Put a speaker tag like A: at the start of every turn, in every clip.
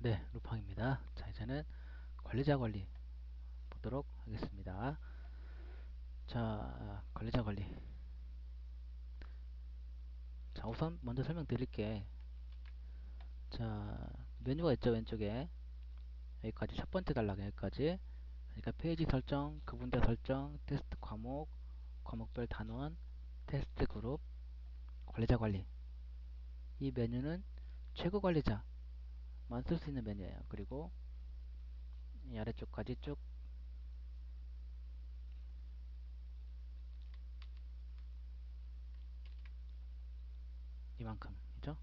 A: 네, 루팡입니다. 자, 이제는 관리자 관리 보도록 하겠습니다. 자, 관리자 관리. 자, 우선 먼저 설명드릴게. 자, 메뉴가 있죠, 왼쪽에. 여기까지 첫 번째 단락 여기까지. 그러니까 페이지 설정, 구분대 설정, 테스트 과목, 과목별 단원, 테스트 그룹, 관리자 관리. 이 메뉴는 최고 관리자만 쓸 수 있는 메뉴예요. 그리고 이 아래쪽까지 쭉 이만큼이죠.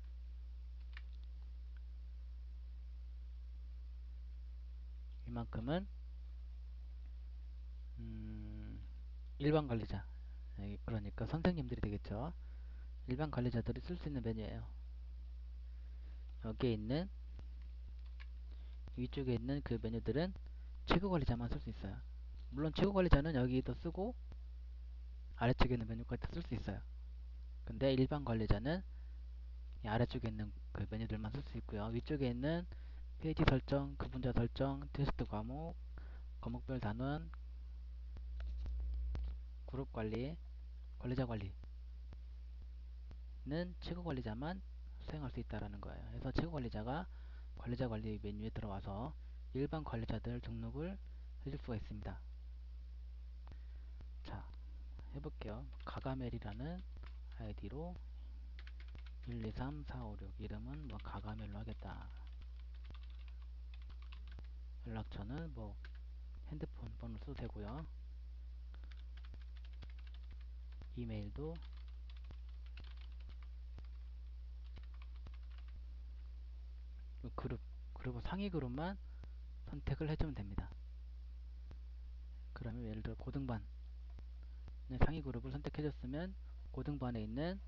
A: 이만큼은 일반 관리자, 그러니까 선생님들이 되겠죠. 일반 관리자들이 쓸 수 있는 메뉴예요. 여기에 있는 위쪽에 있는 그 메뉴들은 최고 관리자만 쓸 수 있어요. 물론 최고 관리자는 여기도 쓰고 아래쪽에 있는 메뉴까지 쓸 수 있어요. 근데 일반 관리자는 이 아래쪽에 있는 그 메뉴들만 쓸 수 있고요. 위쪽에 있는 페이지 설정, 구분자 설정, 테스트 과목, 과목별 단원, 그룹 관리, 관리자 관리는 최고 관리자만 사용할 수 있다라는 거예요. 그래서 최고 관리자가 관리자 관리 메뉴에 들어와서 일반 관리자들 등록을 해줄 수가 있습니다. 자, 해볼게요. 가가멜이라는 아이디로 1, 2, 3, 4, 5, 6 이름은 뭐 가가멜로 하겠다. 연락처는 뭐 핸드폰 번호 써도 되고요. 이메일도 그룹, 그리고 상위 그룹만 선택을 해주면 됩니다. 그러면 예를 들어 고등반 상위 그룹을 선택해줬으면 고등반에 있는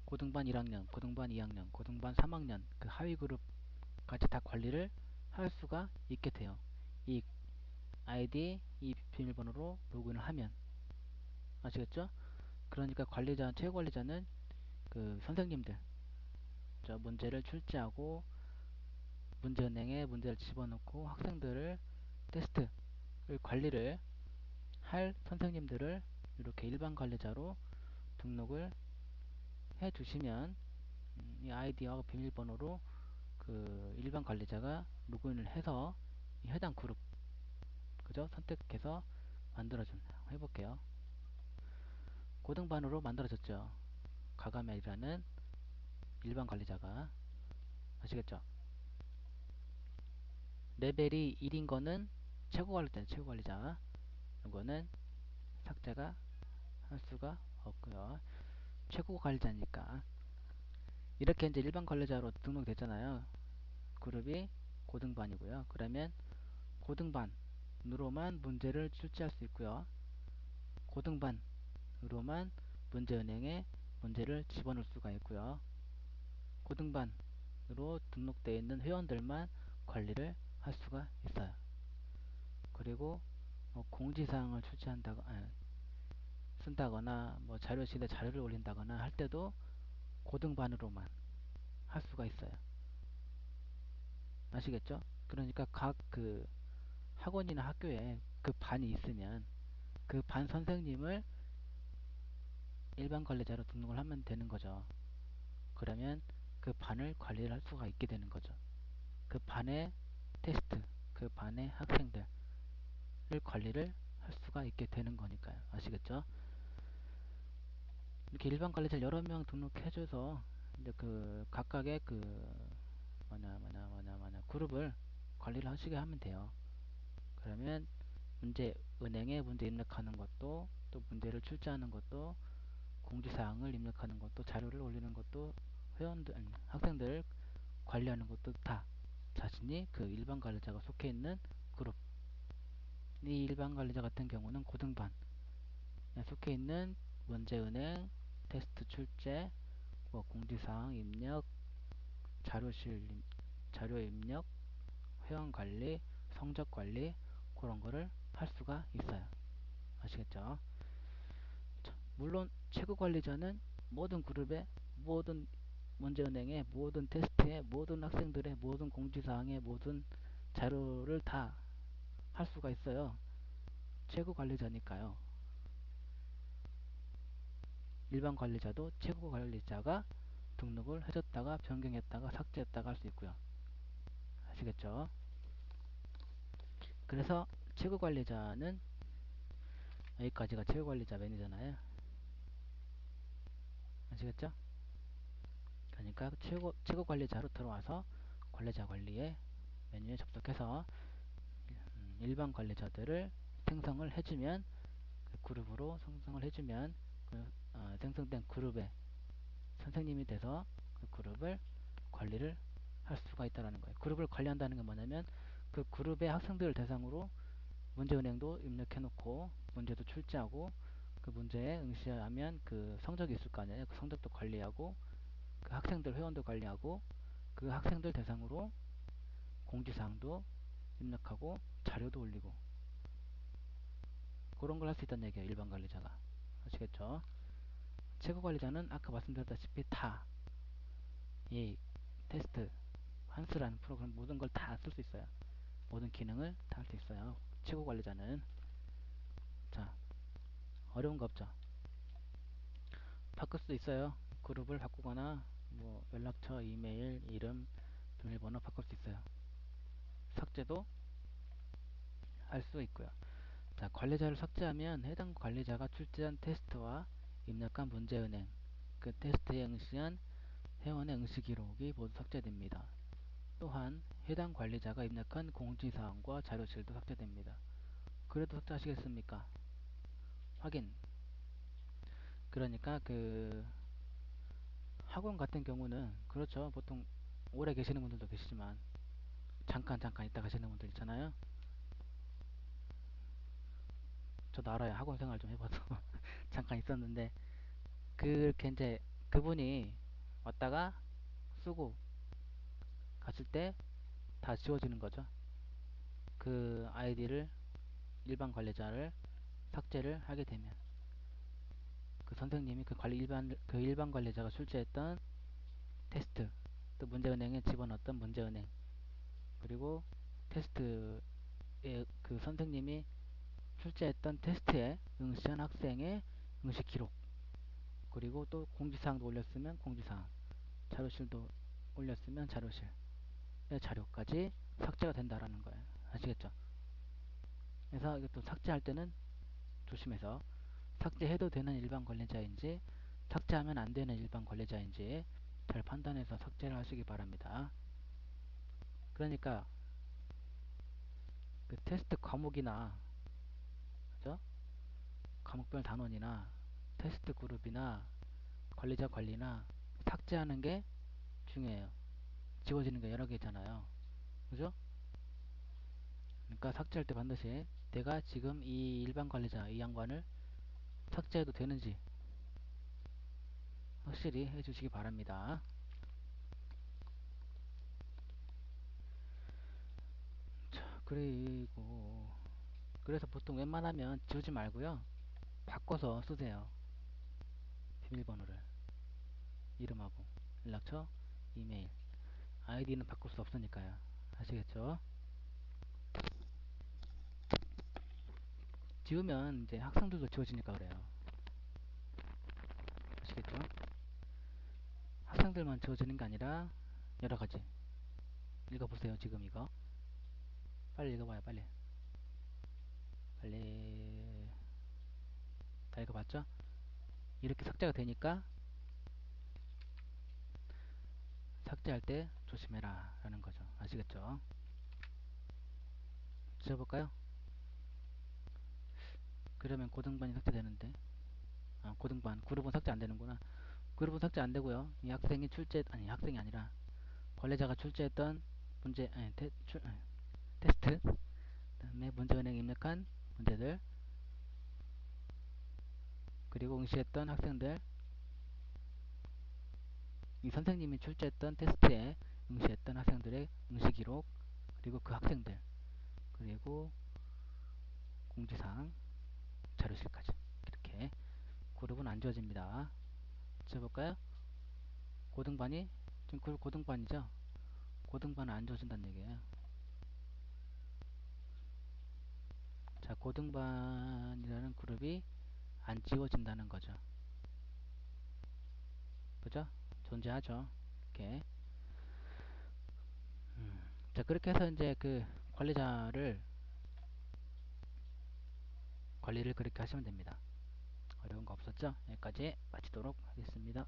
A: 고등반 1학년, 고등반 2학년, 고등반 3학년 그 하위 그룹까지 다 관리를 할 수가 있게 돼요. 이 아이디, 이 비밀번호로 로그인을 하면 아시겠죠? 그러니까 관리자, 최고 관리자는 그 선생님들 저 문제를 출제하고 문제은행에 문제를 집어넣고 학생들을 테스트를 관리를 할 선생님들을 이렇게 일반 관리자로 등록을 해 주시면 이 아이디와 비밀번호로 그 일반 관리자가 로그인을 해서 이 해당 그룹 그죠? 선택해서 만들어준다. 해볼게요. 고등반으로 만들어졌죠. 가가멜이라는 일반 관리자가 아시겠죠? 레벨이 1인 거는 최고 관리자, 최고 관리자. 이거는 삭제가 할 수가 없고요. 최고 관리자니까 이렇게 이제 일반 관리자로 등록됐잖아요. 그룹이 고등반이고요. 그러면 고등반으로만 문제를 출제할 수 있고요. 고등반으로만 문제은행에 문제를 집어넣을 수가 있고요. 고등반으로 등록되어 있는 회원들만 관리를 할 수가 있어요. 그리고 뭐 공지사항을 출제한다거나 쓴다거나 뭐 자료실에 자료를 올린다거나 할 때도 고등반으로만 할 수가 있어요. 아시겠죠? 그러니까 각 그 학원이나 학교에 그 반이 있으면 그 반 선생님을 일반 관리자로 등록을 하면 되는 거죠. 그러면 그 반을 관리를 할 수가 있게 되는 거죠. 그 반의 테스트, 그 반의 학생들을 관리를 할 수가 있게 되는 거니까요. 아시겠죠? 이렇게 일반 관리자를 여러 명 등록해줘서 이제 그 각각의 그 그룹을 관리를 하시게 하면 돼요. 그러면 문제 은행에 문제 입력하는 것도 또 문제를 출제하는 것도 공지사항을 입력하는 것도 자료를 올리는 것도 회원들 학생들을 관리하는 것도 다 자신이 그 일반 관리자가 속해 있는 그룹. 이 일반 관리자 같은 경우는 고등반 속해 있는 문제은행, 테스트 출제, 뭐 공지사항 입력, 자료실 자료 입력, 회원 관리, 성적 관리 그런 거를 할 수가 있어요. 아시겠죠? 물론 최고 관리자는 모든 그룹의 모든 문제은행의 모든 테스트에 모든 학생들의 모든 공지사항의 모든 자료를 다 할 수가 있어요. 최고 관리자니까요. 일반 관리자도 최고 관리자가 등록을 해줬다가 변경했다가 삭제했다가 할 수 있고요. 아시겠죠? 그래서 최고 관리자는 여기까지가 최고 관리자 메뉴잖아요. 아시겠죠? 그러니까 최고 관리자로 들어와서 관리자 관리의 메뉴에 접속해서 일반 관리자들을 생성을 해주면 그 그룹으로 생성을 해주면 그 생성된 그룹의 선생님이 돼서 그 그룹을 관리를 할 수가 있다는 거예요. 그룹을 관리한다는 게 뭐냐면 그 그룹의 학생들을 대상으로 문제은행도 입력해 놓고 문제도 출제하고 그 문제에 응시하면 그 성적이 있을 거 아니에요. 그 성적도 관리하고 그 학생들 회원도 관리하고 그 학생들 대상으로 공지사항도 입력하고 자료도 올리고 그런 걸 할 수 있다는 얘기예요. 일반 관리자가. 아시겠죠? 최고 관리자는 아까 말씀드렸다시피 다 이 테스트, 한스라는 프로그램 모든 걸 다 쓸 수 있어요. 모든 기능을 다 할 수 있어요. 최고 관리자는. 자, 어려운 거 없죠? 바꿀 수 있어요. 그룹을 바꾸거나 뭐 연락처, 이메일, 이름, 비밀번호 바꿀 수 있어요. 삭제도 할 수 있고요. 자, 관리자를 삭제하면 해당 관리자가 출제한 테스트와 입력한 문제은행, 그 테스트에 응시한 회원의 응시 기록이 모두 삭제됩니다. 또한 해당 관리자가 입력한 공지사항과 자료실도 삭제됩니다. 그래도 삭제하시겠습니까? 확인. 그러니까 그 학원 같은 경우는 그렇죠. 보통 오래 계시는 분들도 계시지만 잠깐 있다 가시는 분들 있잖아요. 저도 알아요. 학원 생활 좀 해봐서 잠깐 있었는데 그렇게 이제 그분이 왔다가 쓰고 갔을 때 다 지워지는 거죠. 그 아이디를 일반 관리자를 삭제를 하게 되면 그 선생님이 그 일반 관리자가 출제했던 테스트 또 문제은행에 집어넣었던 문제은행 그리고 테스트에 그 선생님이 출제했던 테스트에 응시한 학생의 응시 기록 그리고 또 공지사항도 올렸으면 공지사항 자료실도 올렸으면 자료실 자료까지 삭제가 된다라는 거예요. 아시겠죠? 그래서 이것도 삭제할 때는 조심해서 삭제해도 되는 일반 관리자인지 삭제하면 안 되는 일반 관리자인지 잘 판단해서 삭제를 하시기 바랍니다. 그러니까 그 테스트 과목이나 그죠? 과목별 단원이나 테스트 그룹이나 관리자 관리나 삭제하는 게 중요해요. 지워지는 게 여러 개 있잖아요. 그죠? 그러니까 삭제할 때 반드시 내가 지금 이 일반 관리자 이 양반을 삭제해도 되는지 확실히 해주시기 바랍니다. 자, 그리고 그래서 보통 웬만하면 지우지 말고요. 바꿔서 쓰세요. 비밀번호를 이름하고 연락처, 이메일, 아이디는 바꿀 수 없으니까요. 아시겠죠? 지우면 이제 학생들도 지워지니까 그래요. 아시겠죠? 학생들만 지워지는 게 아니라 여러 가지. 읽어보세요. 지금 이거 빨리 읽어봐요. 빨리 빨리 다 읽어봤죠? 이렇게 삭제가 되니까 삭제할 때 조심해라 라는 거죠. 아시겠죠? 지워볼까요? 그러면 고등반이 삭제되는데 고등반 그룹은 삭제 안 되는구나. 그룹은 삭제 안 되고요. 이 학생이 아니 학생이 아니라 관리자가 출제했던 문제 아니 테스트 그다음에 문제은행 입력한 문제들 그리고 응시했던 학생들 이 선생님이 출제했던 테스트에 응시했던 학생들의 응시 기록 그리고 그 학생들 그리고 공지사항 자료실까지 이렇게 그룹은 안 지워집니다. 지워볼까요? 고등반이 지금 그 고등반이죠? 고등반은 안 지워진다는 얘기예요. 자, 고등반이라는 그룹이 안 지워진다는 거죠. 그죠? 존재하죠. 이렇게. 자, 그렇게 해서 이제 그 관리를 그렇게 하시면 됩니다. 어려운 거 없었죠? 여기까지 마치도록 하겠습니다.